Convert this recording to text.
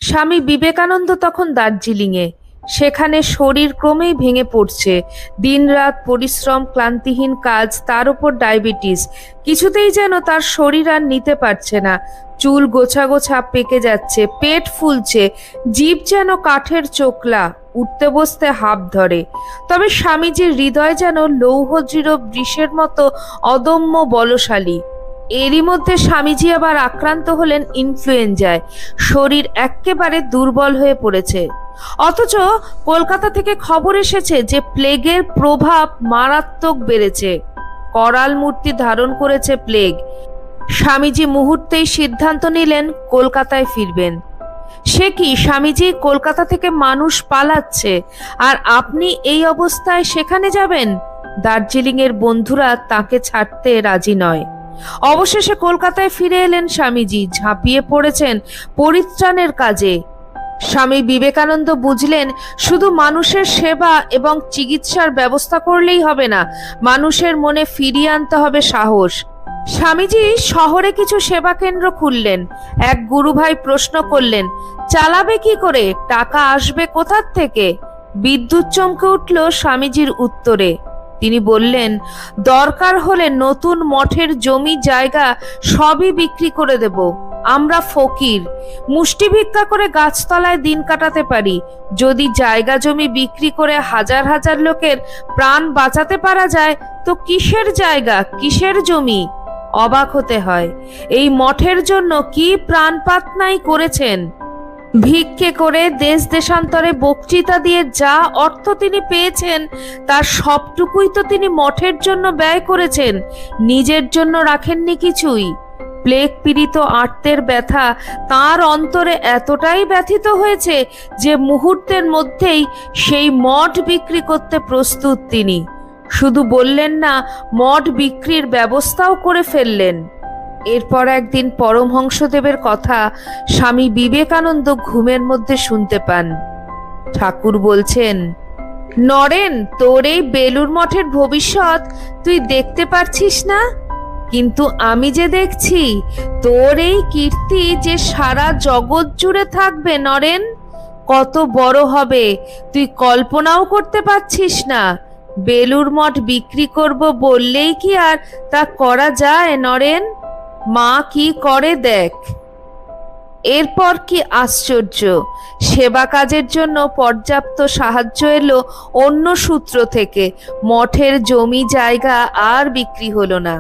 স্বামী বিবেকানন্দ তখন দার্জিলিংয়ে। সেখানে শরীর ক্রমেই ভেঙে পড়ছে। দিনরাত পরিশ্রম, ক্লান্তিহীন কাজ, তার উপর ডায়াবেটিস। কিছুতেই যেন তার শরীর আর নিতে পারছে না। চুল গোছা গোছা পেকে যাচ্ছে, পেট ফুলছে, জিভ যেন কাঠের চোখলা, উঠতে বসতে হাঁপ ধরে। তবে স্বামীজির হৃদয় যেন লৌহদৃঢ় বৃষের মতো অদম্য বলশালী। এরই মধ্যে স্বামীজি আবার আক্রান্ত হলেন ইনফ্লুয়েঞ্জায়। শরীর এক্কেবারে দুর্বল হয়ে পড়েছে। অথচ কলকাতা থেকে খবর এসেছে যে প্লেগের প্রভাব মারাত্মক বেড়েছে। করাল মূর্তি ধারণ করেছে প্লেগ। স্বামীজি মুহূর্তেই সিদ্ধান্ত নিলেন কলকাতায় ফিরবেন। সে কি স্বামীজি, কলকাতা থেকে মানুষ পালাচ্ছে, আর আপনি এই অবস্থায় সেখানে যাবেন? দার্জিলিং এর বন্ধুরা তাকে ছাড়তে রাজি নয়। অবশেষে কলকাতায় ফিরে এলেন স্বামীজি। ঝাঁপিয়ে পড়েছেন পরিত্রাণের কাজে। স্বামী বিবেকানন্দ বুঝলেন, শুধু মানুষের সেবা এবং চিকিৎসার ব্যবস্থা করলেই হবে না, মানুষের মনে ফিরিয়ে আনতে হবে সাহস। স্বামীজি শহরে কিছু সেবা কেন্দ্র খুললেন। এক গুরুভাই প্রশ্ন করলেন, চালাবে কি করে, টাকা আসবে কোথার থেকে? বিদ্যুৎ চমকে উঠল স্বামীজির উত্তরে। তিনি বললেন, দরকার হলে নতুন মঠের জমি জায়গা সবই বিক্রি করে দেব। আমরা ফকির, মুষ্টি ভিক্ষা করে গাছতলায় দিন কাটাতে পারি। যদি জায়গা জমি বিক্রি করে হাজার হাজার লোকের প্রাণ বাঁচাতে পারা যায়, তো কিসের জায়গা, কিসের জমি? অবাক হতে হয়। এই মঠের জন্য কি প্রাণপাত নাই করেছেন। ভিক্ষে করে, দেশ দেশান্তরে বক্তৃতা দিয়ে যা অর্থ তিনি পেয়েছেন, তার সবটুকুই তো তিনি মঠের জন্য ব্যয় করেছেন, নিজের জন্য রাখেননি কিছুই। প্লেগ পীড়িত আর্তের ব্যথা তার অন্তরে এতটাই ব্যথিত হয়েছে যে মুহূর্তের মধ্যেই সেই মঠ বিক্রি করতে প্রস্তুত তিনি। শুধু বললেন না, মঠ বিক্রির ব্যবস্থাও করে ফেললেন। এরপর একদিন পরমহংসদেবের কথা স্বামী বিবেকানন্দ ঘুমের মধ্যে শুনতে পান। ঠাকুর বলছেন, নরেন, তোর এই বেলুর মঠের ভবিষ্যৎ তুই দেখতে পারছিস না, কিন্তু আমি যে দেখছি, তোর এই কীর্তি যে সারা জগৎ জুড়ে থাকবে নরেন। কত বড় হবে তুই কল্পনাও করতে পারছিস না। বেলুর মঠ বিক্রি করব বললেই কি আর তা করা যায় নরেন? মা কি করে দেখ। এরপর কি আশ্চর্য, সেবা কাজের জন্য পর্যাপ্ত সাহায্য এলো অন্য সূত্র থেকে। মঠের জমি জায়গা আর বিক্রি হলো না।